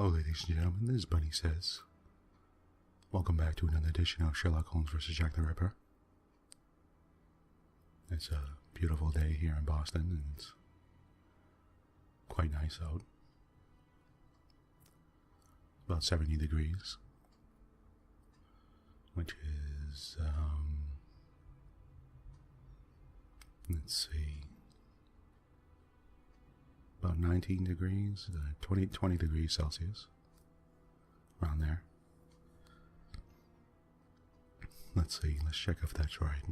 Hello, ladies and gentlemen, this is Bunnysays. Welcome back to another edition of Sherlock Holmes vs. Jack the Ripper. It's a beautiful day here in Boston, and it's quite nice out. About 70 degrees, which is, let's see, about 19 degrees, 20 degrees Celsius, around there. Let's see, let's check if that's right.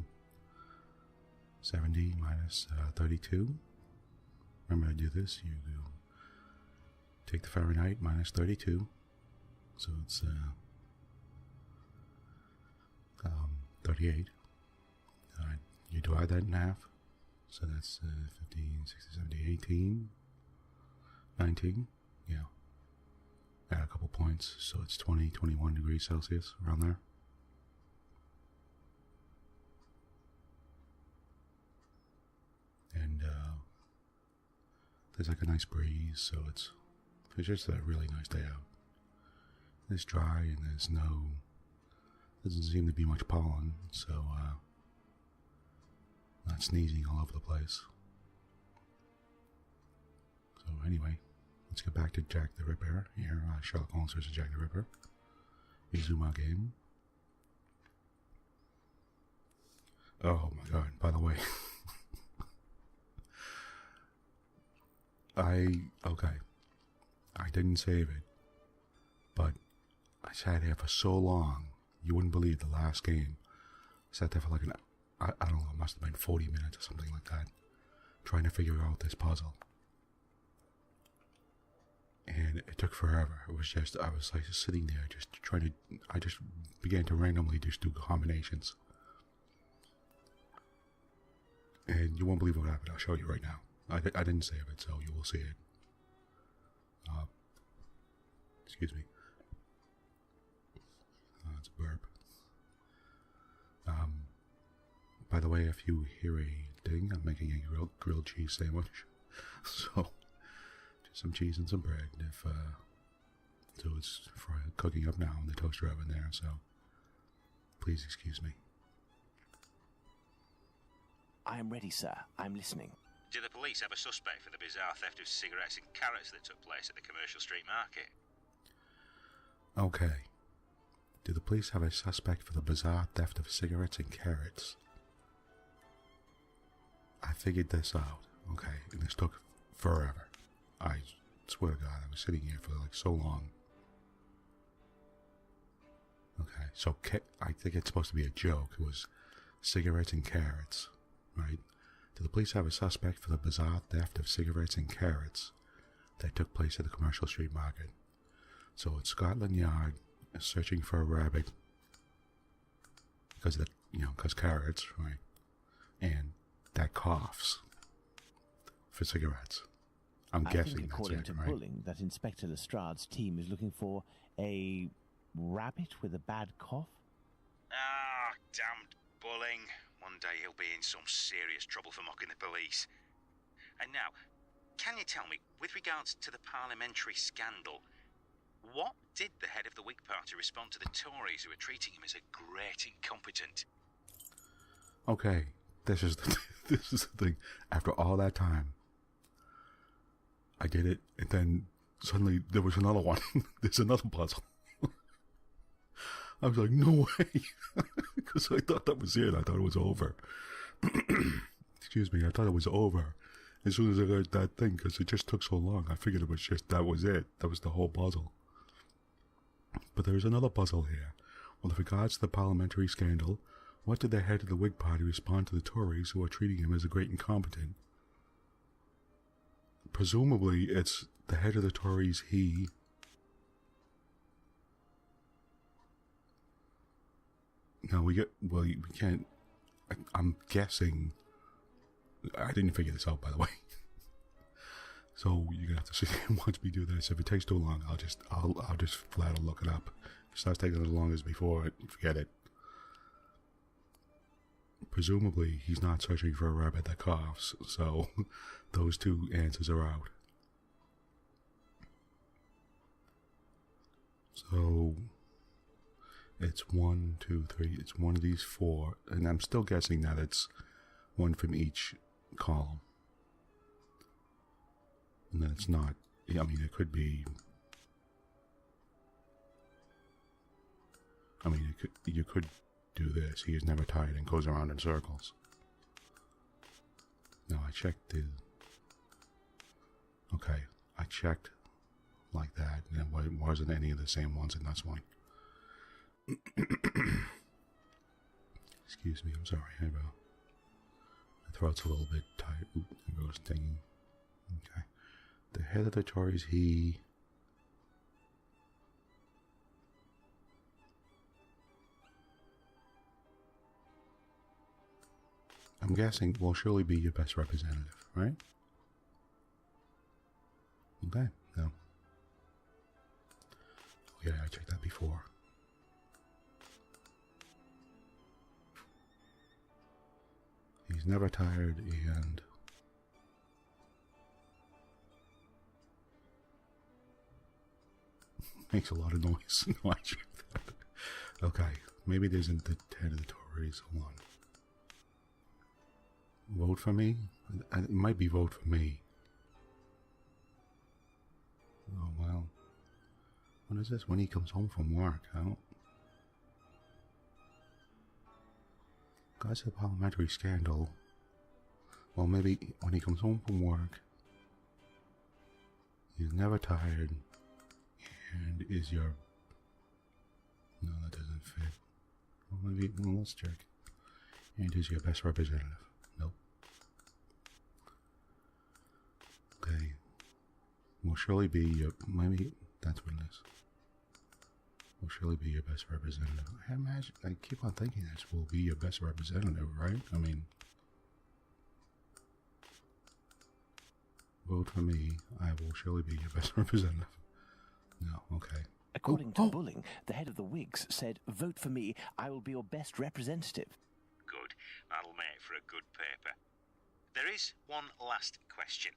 70 minus 32. Remember to do this, you take the Fahrenheit minus 32, so it's 38. You divide that in half, so that's 15, 16, 17, 18, 19, yeah. Add a couple points, so it's 20, 21 degrees Celsius, around there. And there's like a nice breeze, so it's just a really nice day out. It's dry and doesn't seem to be much pollen, so not sneezing all over the place. So anyway, let's get back to Jack the Ripper here, Sherlock Holmes vs. Jack the Ripper. Izuma game. Oh my god, by the way. I didn't save it, but I sat here for so long, you wouldn't believe the last game. I sat there for like I don't know, it must have been 40 minutes or something like that, trying to figure out this puzzle. And it took forever. It was just, I was like sitting there just trying to, I just began to randomly just do combinations. And you won't believe what happened. I'll show you right now. I didn't save it, so you will see it. Excuse me. It's a burp. By the way, if you hear a ding, I'm making a grilled cheese sandwich. So, just some cheese and some bread. So it's cooking up now in the toaster oven there, so please excuse me. I am ready, sir. I'm listening. Do the police have a suspect for the bizarre theft of cigarettes and carrots that took place at the Commercial Street Market? Okay. Do the police have a suspect for the bizarre theft of cigarettes and carrots? I figured this out, okay, and this took forever. I swear to God, I was sitting here for like so long. Okay, so I think it's supposed to be a joke. It was cigarettes and carrots, right? Do the police have a suspect for the bizarre theft of cigarettes and carrots that took place at the Commercial Street Market? So it's Scotland Yard is searching for a rabbit because carrots, right? And that coughs for cigarettes. I'm guessing that's according it, to right? Bulling, that Inspector Lestrade's team is looking for a rabbit with a bad cough. Ah, damned Bulling. One day he'll be in some serious trouble for mocking the police. And now, can you tell me, with regards to the parliamentary scandal, what did the head of the Whig Party respond to the Tories who were treating him as a great incompetent? Okay, this is the thing. After all that time, I did it, and then suddenly there was another one. There's another puzzle. I was like, no way. Because I thought that was it. I thought it was over. Excuse me, I thought it was over. As soon as I got that thing, because it just took so long, I figured it was just, that was it. That was the whole puzzle. But there's another puzzle here. With regards to the parliamentary scandal, what did the head of the Whig Party respond to the Tories who are treating him as a great incompetent? Presumably, it's the head of the Tories, he... No, we can't... I'm guessing... I didn't figure this out, by the way. So you're gonna have to sit and watch me do this. If it takes too long, I'll just flat out look it up. If it starts taking as long as before, forget it. Presumably, he's not searching for a rabbit that coughs, so those two answers are out. So it's 1, 2, 3. It's one of these 4, and I'm still guessing that it's one from each column. And then it's not. I mean, it could be. I mean, you could do this. He is never tired and goes around in circles. Now I checked the. Okay, I checked like that, and it wasn't any of the same ones in this one. Excuse me, I'm sorry. My throat's a little bit tight. Oop, there goes stinging. Okay. The head of the Tories, he. I'm guessing will surely be your best representative, right? Okay, no. Oh, yeah, I checked that before. He's never tired and makes a lot of noise. No, I checked that. Okay, maybe it isn't the head of the Tories. Hold on. Vote for me? It might be vote for me. Oh, well. What is this? When he comes home from work, Guys, a parliamentary scandal. Well, maybe when he comes home from work, he's never tired, and is your... No, that doesn't fit. Well, maybe, well, let's check. And is your best representative. Nope. Okay. Will surely be your... Maybe that's what it is. Will surely be your best representative. I keep on thinking this will be your best representative, right? I mean... Vote for me. I will surely be your best representative. No, okay. According to Bulling, the head of the Whigs said, "Vote for me, I will be your best representative." Good. That'll make for a good paper. There is one last question.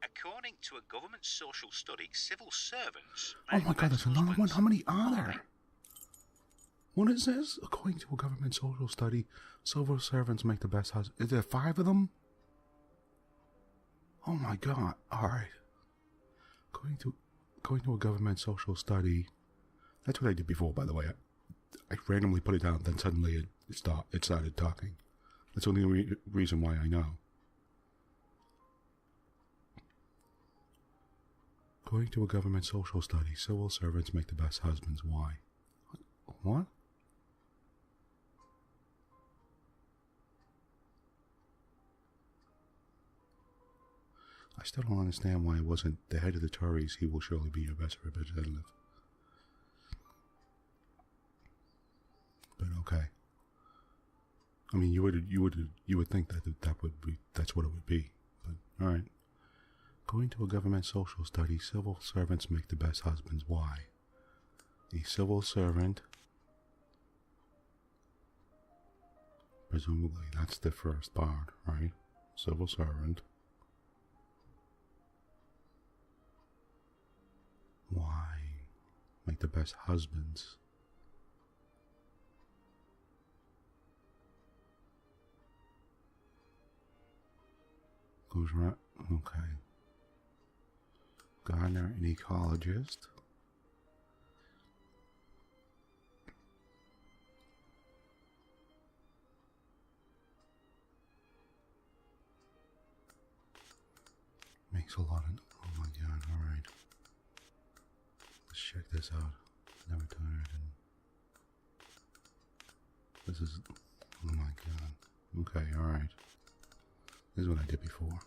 According to a government social study, civil servants... Oh my god, there's another one. How many are there? What is this? According to a government social study, civil servants make the best husband. Is there 5 of them? Oh my god. Alright. According to a government social study... That's what I did before, by the way. I randomly put it down, then suddenly it started talking. That's the only reason why I know. According to a government social study, civil servants make the best husbands. Why? What? I still don't understand why it wasn't the head of the Tories. He will surely be your best representative. But okay. I mean, you would think that's what it would be. But all right. According to a government social study, civil servants make the best husbands. Why? A civil servant, presumably that's the first part, right? Civil servant. Why? Make the best husbands. Goes right. Okay. Gardener, an ecologist. Makes a lot of... Oh my god, alright. Let's check this out. Never tired and... This is... Oh my god. Okay, alright. This is what I did before.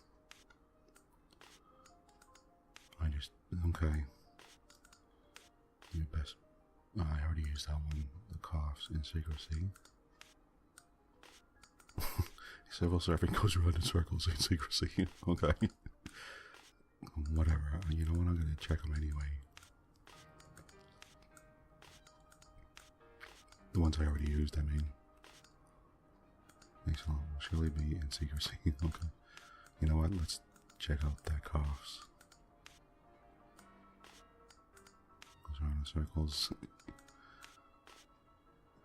Okay. Your best... Oh, I already used that one. The coughs in secrecy. Civil servant goes around in circles in secrecy. Okay. Whatever. You know what? I'm going to check them anyway. The ones I already used, I mean. Makes will surely be in secrecy. Okay. You know what? Let's check out that coughs. Goes around in circles.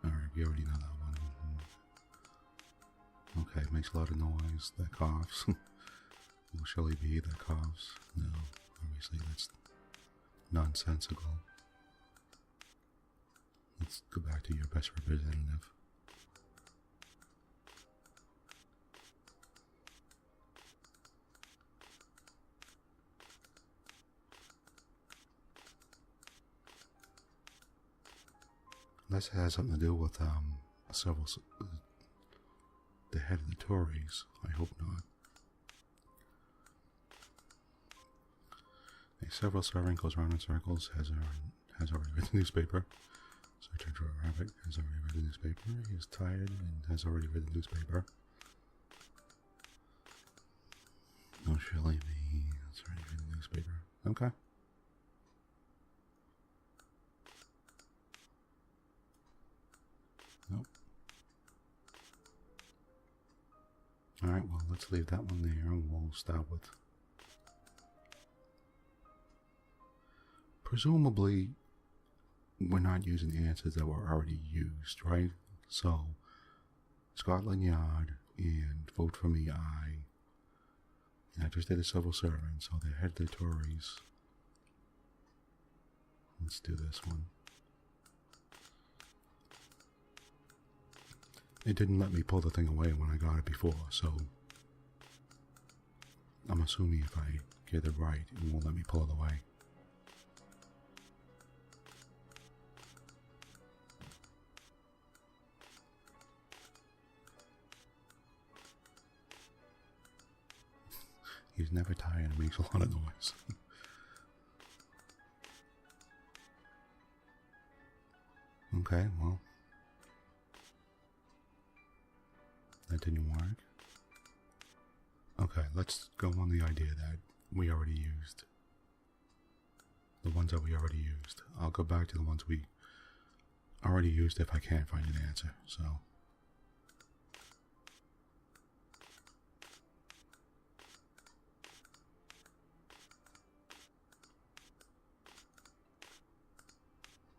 Alright, we already know that one. Okay, makes a lot of noise. That coughs. Will surely be that coughs. No, obviously that's nonsensical. Let's go back to your best representative. Unless it has something to do with several the head of the Tories. I hope not. A several servant goes round in circles. Has already read the newspaper. Searching for a rabbit. Has already read the newspaper. He is tired and has already read the newspaper. No, surely be. Has already read the newspaper. Okay. Nope. Alright, well, let's leave that one there and we'll start with... Presumably, we're not using answers that were already used, right? So, Scotland Yard and Vote for Me, I just did a civil servant, so they had the Tories. Let's do this one. It didn't let me pull the thing away when I got it before, so I'm assuming if I get it right, it won't let me pull it away. He's never tired and makes a lot of noise. Okay, well. That didn't work. Okay, let's go on the idea that we already used. The ones that we already used. I'll go back to the ones we already used if I can't find an answer, so.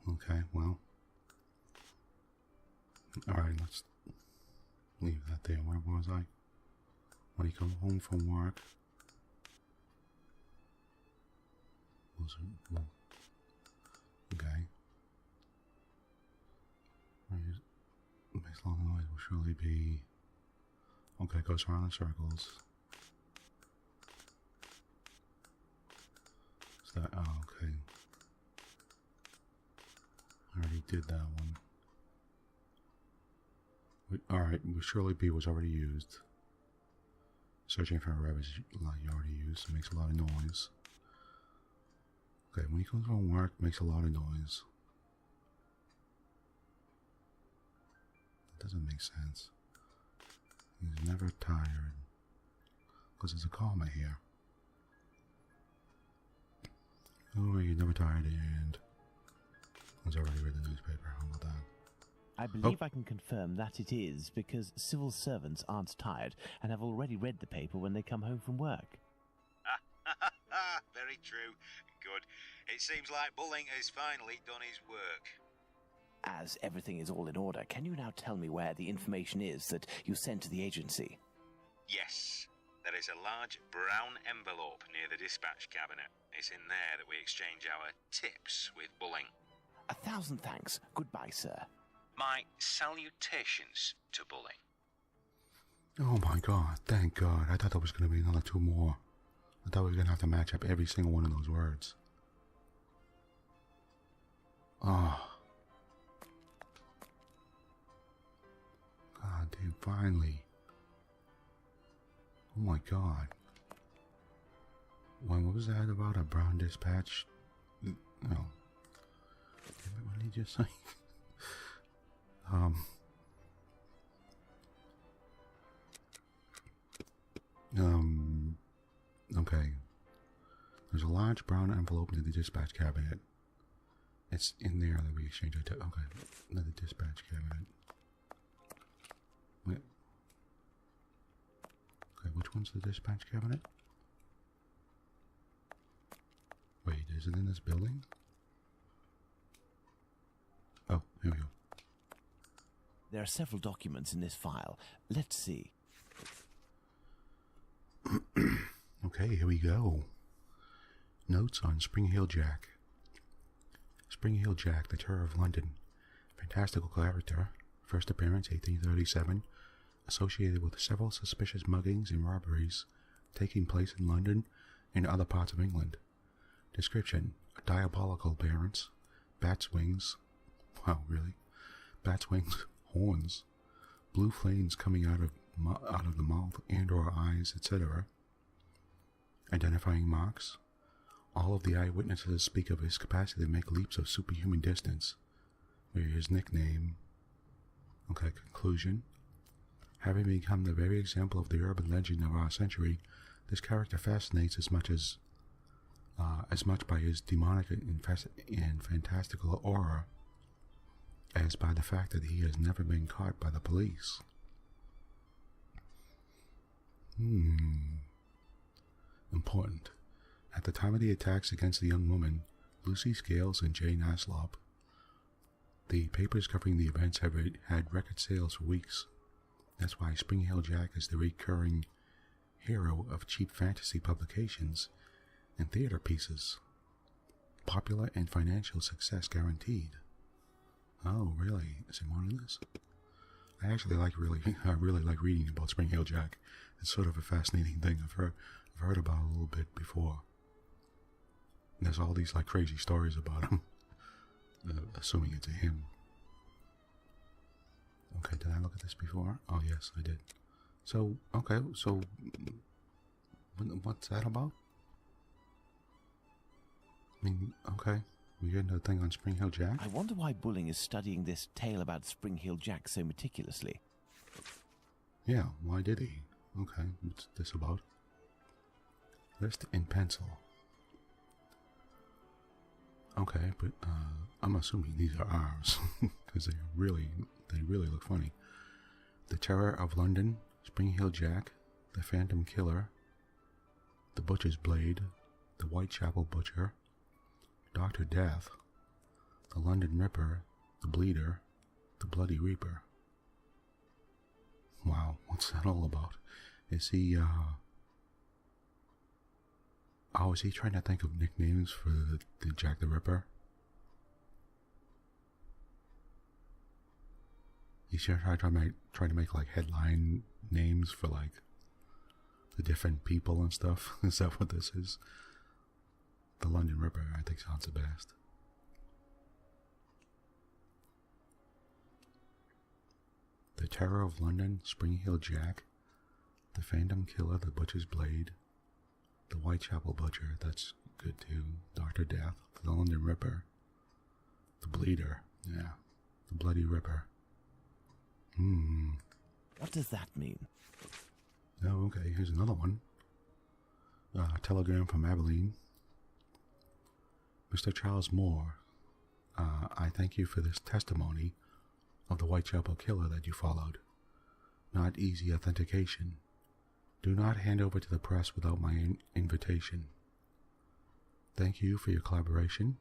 Okay, well. Alright, let's leave that there. Where was I? When he come home from work. Well, okay. Makes long noise will surely be... Okay, goes around in circles. Is that... Oh, okay. I already did that one. Alright, surely B was already used. Searching for a rabbit you already used. Makes a lot of noise. Okay, when he comes from work, makes a lot of noise. That doesn't make sense. He's never tired. Because there's a comma here. Oh, he's never tired and has already read the newspaper. How about that? I believe I can confirm that it is because civil servants aren't tired and have already read the paper when they come home from work. Very true. Good. It seems like Bulling has finally done his work. As everything is all in order, can you now tell me where the information is that you sent to the agency? Yes. There is a large brown envelope near the dispatch cabinet. It's in there that we exchange our tips with Bulling. 1,000 thanks. Goodbye, sir. My salutations to Bulling. Oh my god, thank god. I thought there was going to be another two more. I thought we were going to have to match up every single one of those words. Oh. God damn, finally. Oh my god. What was that about? A brown dispatch? Oh. What did you just say? Okay. There's a large brown envelope in the dispatch cabinet. It's in there that we exchange our okay. Another dispatch cabinet. Wait. Okay, which one's the dispatch cabinet? Wait, is it in this building? There are several documents in this file. Let's see. Okay, here we go. Notes on Spring Hill Jack. Spring Hill Jack, the Terror of London. Fantastical character. First appearance, 1837. Associated with several suspicious muggings and robberies taking place in London and other parts of England. Description: a diabolical appearance. Bat's wings. Wow, really? Bat's wings, horns, blue flames coming out of the mouth and or eyes, etc. Identifying marks. All of the eyewitnesses speak of his capacity to make leaps of superhuman distance. His nickname. Okay, conclusion. Having become the very example of the urban legend of our century, this character fascinates as much by his demonic and fantastical aura as by the fact that he has never been caught by the police. Important. At the time of the attacks against the young woman, Lucy Scales and Jane Aslop, the papers covering the events have had record sales for weeks. That's why Spring Hill Jack is the recurring hero of cheap fantasy publications and theater pieces. Popular and financial success guaranteed. Oh, really? Is there more to this? I really like reading about Spring Hill Jack. It's sort of a fascinating thing. I've heard about it a little bit before. And there's all these like crazy stories about him. Assuming it's a him. Okay, did I look at this before? Oh yes, I did. So, okay, so what's that about? I mean, okay, we get another thing on Spring Hill Jack. I wonder why Bulling is studying this tale about Spring Hill Jack so meticulously. Yeah, why did he? Okay, what's this about? List in pencil. Okay, but I'm assuming these are ours because they really look funny. The Terror of London, Spring Hill Jack, the Phantom Killer, the Butcher's Blade, the Whitechapel Butcher, Dr. Death, the London Ripper, the Bleeder, the Bloody Reaper. Wow, what's that all about? Is he is he trying to think of nicknames for the Jack the Ripper? He's trying to make like headline names for like the different people and stuff. Is that what this is? The London Ripper, I think, sounds the best. The Terror of London, Spring Hill Jack, the Phantom Killer, the Butcher's Blade, the Whitechapel Butcher, that's good too, Dr. Death, the London Ripper, the Bleeder, yeah, the Bloody Ripper. What does that mean? Oh, okay, here's another one. Telegram from Abilene. Mr. Charles Moore, I thank you for this testimony of the Whitechapel Killer that you followed. Not easy authentication. Do not hand over to the press without my invitation. Thank you for your collaboration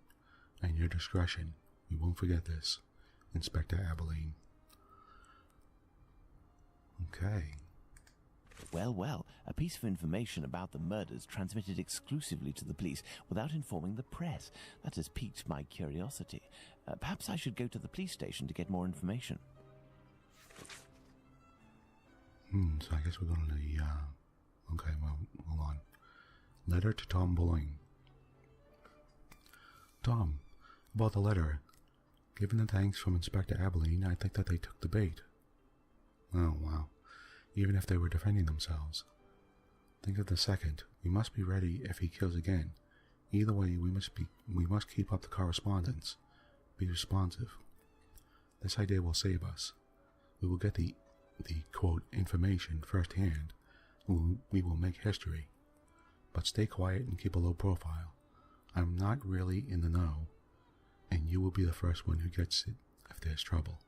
and your discretion. We won't forget this. Inspector Abilene. Okay. Well, a piece of information about the murders transmitted exclusively to the police without informing the press. That has piqued my curiosity. Perhaps I should go to the police station to get more information. So I guess we're going to the, okay, well, hold on. Letter to Tom Bulling. Tom, about the letter. Given the thanks from Inspector Abilene, I think that they took the bait. Oh, wow. Even if they were defending themselves. Think of the second. We must be ready if he kills again. Either way, we must keep up the correspondence. Be responsive. This idea will save us. We will get the quote, information firsthand. We will make history. But stay quiet and keep a low profile. I'm not really in the know, and you will be the first one who gets it if there's trouble.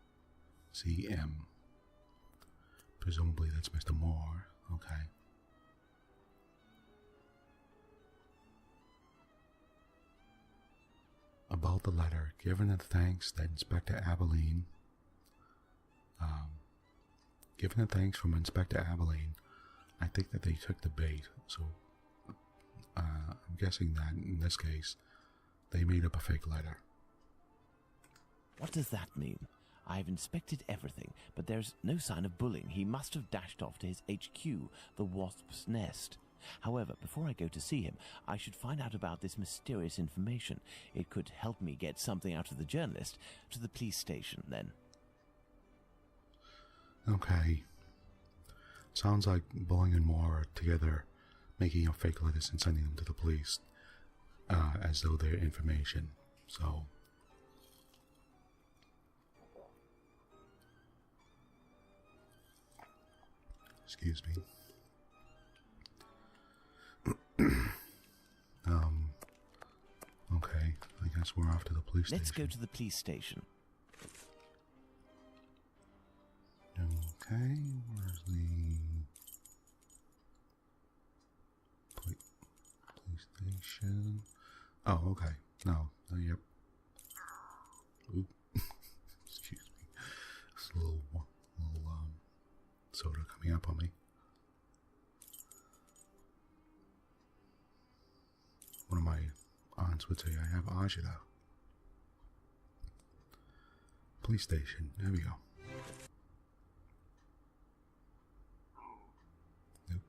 C.M. Presumably that's Mr. Moore. Okay. About the letter, given the thanks that Inspector Abilene given the thanks from Inspector Abilene, I think that they took the bait, so I'm guessing that in this case, they made up a fake letter. What does that mean? I have inspected everything, but there's no sign of bullying. He must have dashed off to his HQ, the Wasp's Nest. However, before I go to see him, I should find out about this mysterious information. It could help me get something out of the journalist. To the police station, then. Okay. Sounds like Bowling and Moore are together making up fake letters and sending them to the police as though they're information. So, excuse me. Okay, I guess we're off to the police station. Let's go to the police station. Okay, where's the police station? Oh, okay. No, yep. Oop. Excuse me. There's a little soda coming up on me. One of my aunts would say I have agita. Police station. There we go. Nope.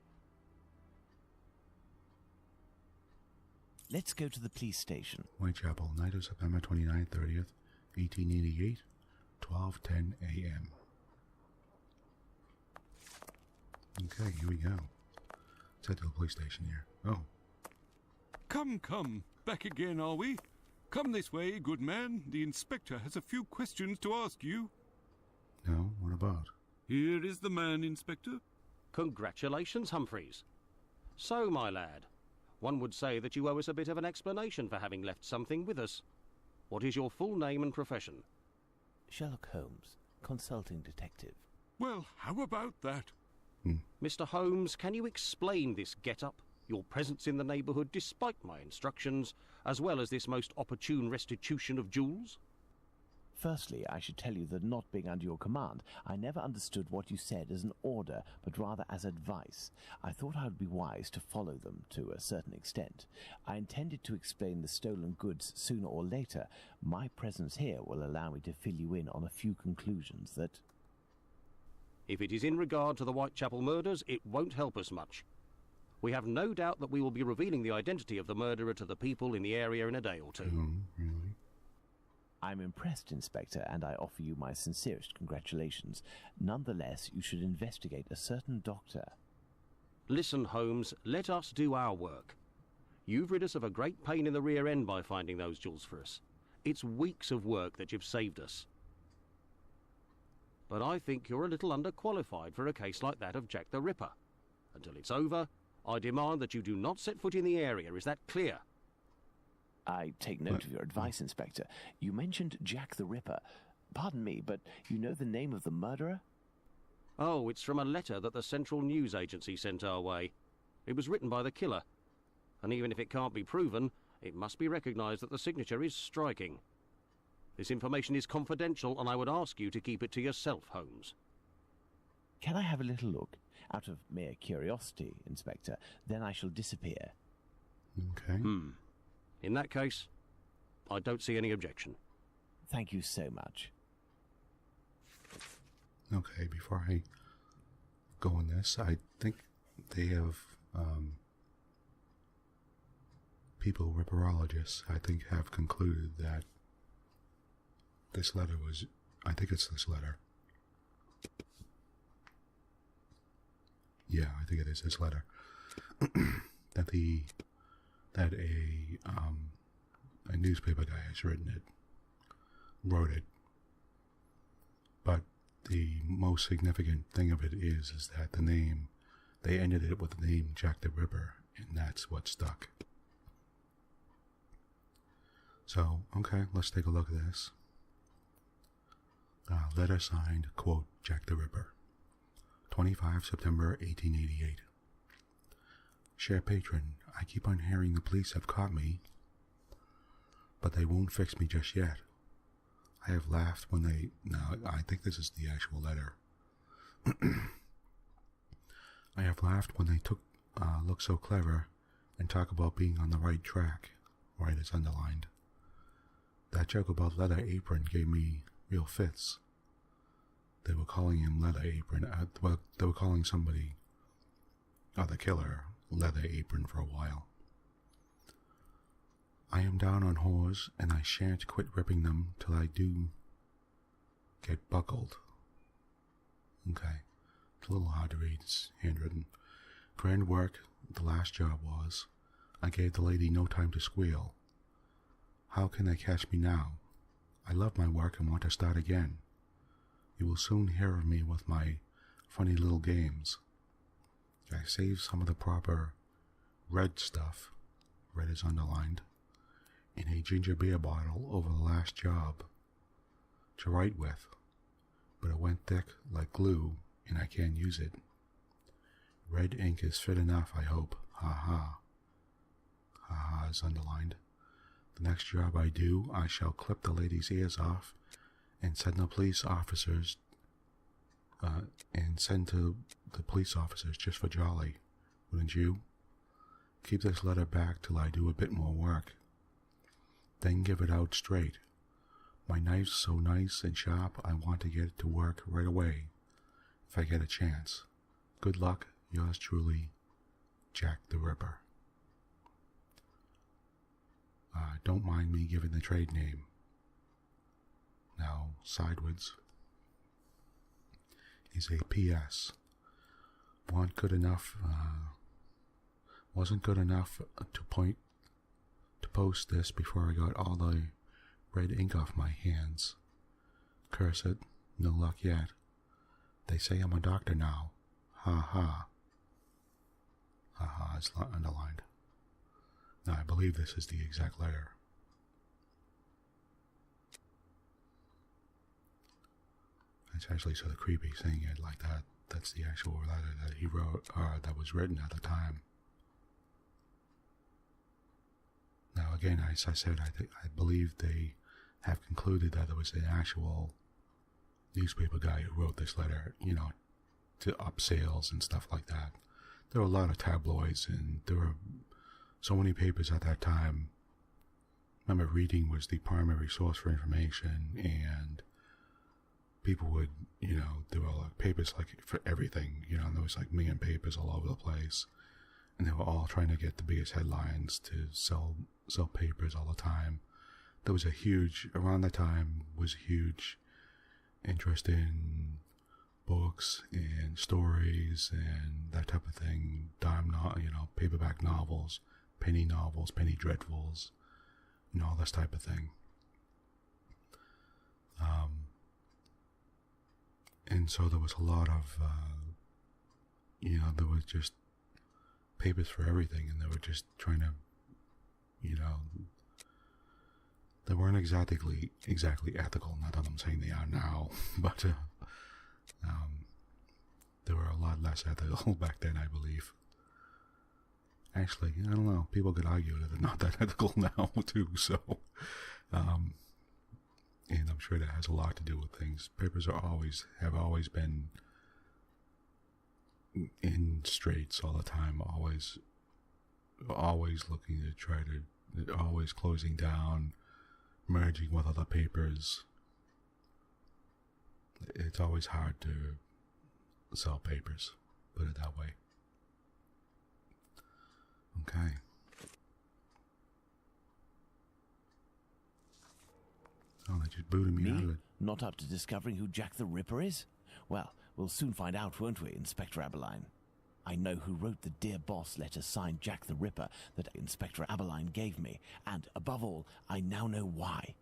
Let's go to the police station. Whitechapel, night of September 29th, 30th, 1888, 12:10 a.m. Okay, here we go. Let's head to the police station here. Oh. Come, back again, are we? Come this way, good man. The inspector has a few questions to ask you. No, what about? Here is the man, Inspector. Congratulations, Humphreys. So, my lad, one would say that you owe us a bit of an explanation for having left something with us. What is your full name and profession? Sherlock Holmes, consulting detective. Well, how about that? Mr. Holmes, can you explain this get-up, your presence in the neighbourhood despite my instructions, as well as this most opportune restitution of jewels? Firstly, I should tell you that not being under your command, I never understood what you said as an order, but rather as advice. I thought I would be wise to follow them to a certain extent. I intended to explain the stolen goods sooner or later. My presence here will allow me to fill you in on a few conclusions that... If it is in regard to the Whitechapel murders, it won't help us much. We have no doubt that we will be revealing the identity of the murderer to the people in the area in a day or two. Really? I'm impressed, Inspector, and I offer you my sincerest congratulations. Nonetheless, you should investigate a certain doctor. Listen, Holmes, let us do our work. You've rid us of a great pain in the rear end by finding those jewels for us. It's weeks of work that you've saved us. But I think you're a little underqualified for a case like that of Jack the Ripper. Until it's over, I demand that you do not set foot in the area. Is that clear? I take note of your advice, Inspector. You mentioned Jack the Ripper. Pardon me, but you know the name of the murderer? Oh, it's from a letter that the Central News Agency sent our way. It was written by the killer. And even if it can't be proven, it must be recognised that the signature is striking. This information is confidential, and I would ask you to keep it to yourself, Holmes. Can I have a little look? Out of mere curiosity, Inspector. Then I shall disappear. Okay. In that case, I don't see any objection. Thank you so much. Okay, before I go on this, I think they have people, ripperologists, I think have concluded that this letter was, I think it's this letter. Yeah, I think it is this letter. that a newspaper guy has wrote it. But the most significant thing of it is that the name, they ended it with the name Jack the Ripper, and that's what stuck. So, okay, let's take a look at this. Letter signed, quote, Jack the Ripper. 25 September 1888. Cher patron, I keep on hearing the police have caught me, but they won't fix me just yet. I have laughed when they... Now, I think this is the actual letter. I have laughed when they look so clever and talk about being on the right track. Right is underlined. That joke about Leather Apron gave me real fits. They were calling him Leather Apron. They were calling somebody, the killer, Leather Apron for a while. I am down on whores, and I shan't quit ripping them till I do get buckled. Okay. It's a little hard to read. It's handwritten. Grand work, the last job was. I gave the lady no time to squeal. How can they catch me now? I love my work and want to start again. You will soon hear of me with my funny little games. I saved some of the proper red stuff, red is underlined, in a ginger beer bottle over the last job to write with, but it went thick like glue and I can't use it. Red ink is fit enough, I hope. Ha ha. Ha ha is underlined. The next job I do, I shall clip the lady's ears off and send the police officers just for jolly. Wouldn't you? Keep this letter back till I do a bit more work. Then give it out straight. My knife's so nice and sharp, I want to get it to work right away, if I get a chance. Good luck, yours truly, Jack the Ripper. Don't mind me giving the trade name. Now, sideways is a P.S. Wasn't good enough to post this before I got all the red ink off my hands. Curse it, no luck yet. They say I'm a doctor now. Ha ha. Ha ha is underlined. Now I believe this is the exact letter. It's actually sort of creepy saying it like that. That's the actual letter that he wrote, or that was written at the time. Now again, as I said, I believe they have concluded that it was an actual newspaper guy who wrote this letter, to up sales and stuff like that. There were a lot of tabloids, and there were so many papers at that time. Remember, reading was the primary source for information, and people would, there were like papers like for everything, and there was like million papers all over the place, and they were all trying to get the biggest headlines to sell papers all the time. There was around that time was a huge interest in books and stories and that type of thing, paperback novels, penny dreadfuls, all this type of thing. And so there was a lot of, there was just papers for everything, and they were just trying to, they weren't exactly ethical. Not that I'm saying they are now, but they were a lot less ethical back then, I believe. Actually, I don't know. People could argue that they're not that ethical now, too. So, and I'm sure that has a lot to do with things. Papers have always been in straits all the time. Always looking to try to, always closing down, merging with other papers. It's always hard to sell papers, put it that way. Okay. Oh, they just booted me out of it. Not up to discovering who Jack the Ripper is? Well, we'll soon find out, won't we, Inspector Aberline? I know who wrote the Dear Boss letter signed Jack the Ripper that Inspector Aberline gave me, and, above all, I now know why.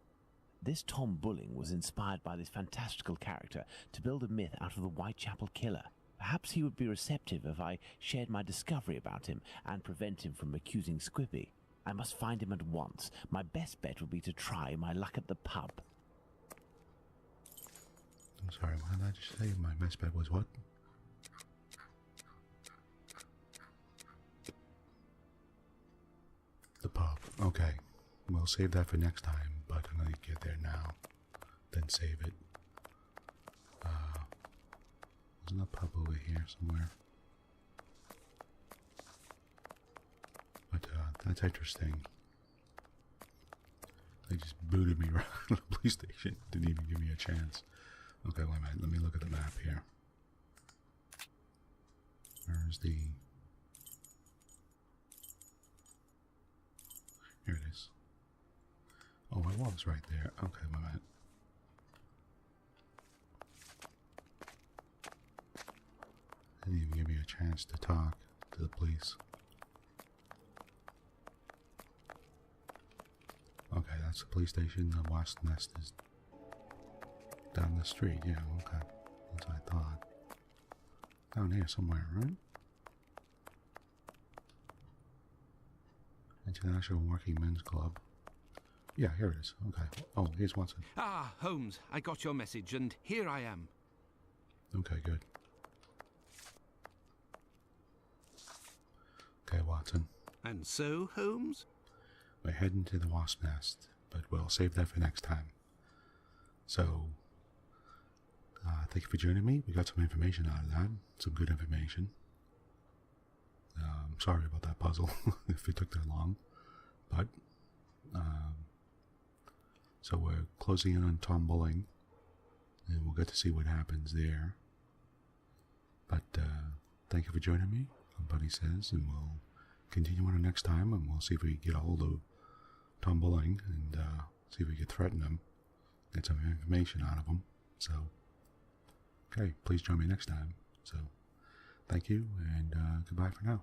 This Tom Bulling was inspired by this fantastical character to build a myth out of the Whitechapel Killer. Perhaps he would be receptive if I shared my discovery about him and prevent him from accusing Squippy. I must find him at once. My best bet would be to try my luck at the pub. I'm sorry, what did I just say? My best bet was what? The pub. Okay. We'll save that for next time, but I'm going to get there now. Then save it. There's a pub over here somewhere. But that's interesting. They just booted me right out of the police station. Didn't even give me a chance. Okay, wait a minute. Let me look at the map here. Where's the... Here it is. Oh, it was right there. Okay, wait a minute. They didn't even give me a chance to talk to the police. Okay, that's the police station. The Wasp Nest is down the street. Yeah, okay. That's what I thought. Down here somewhere, right? International Working Men's Club. Yeah, here it is. Okay. Oh, here's Watson. Ah, Holmes, I got your message, and here I am. Okay, good. Okay, Watson. And so, Holmes? We're heading to the Wasp Nest, but we'll save that for next time. So, thank you for joining me. We got some information out of that. Some good information. Sorry about that puzzle, if it took that long. But, so we're closing in on Tom Bulling, and we'll get to see what happens there. But, thank you for joining me on Bunnysays, and we'll continue on next time, and we'll see if we can get a hold of Tom Bulling, and see if we can threaten him, get some information out of him. So, okay, please join me next time. So, thank you, and goodbye for now.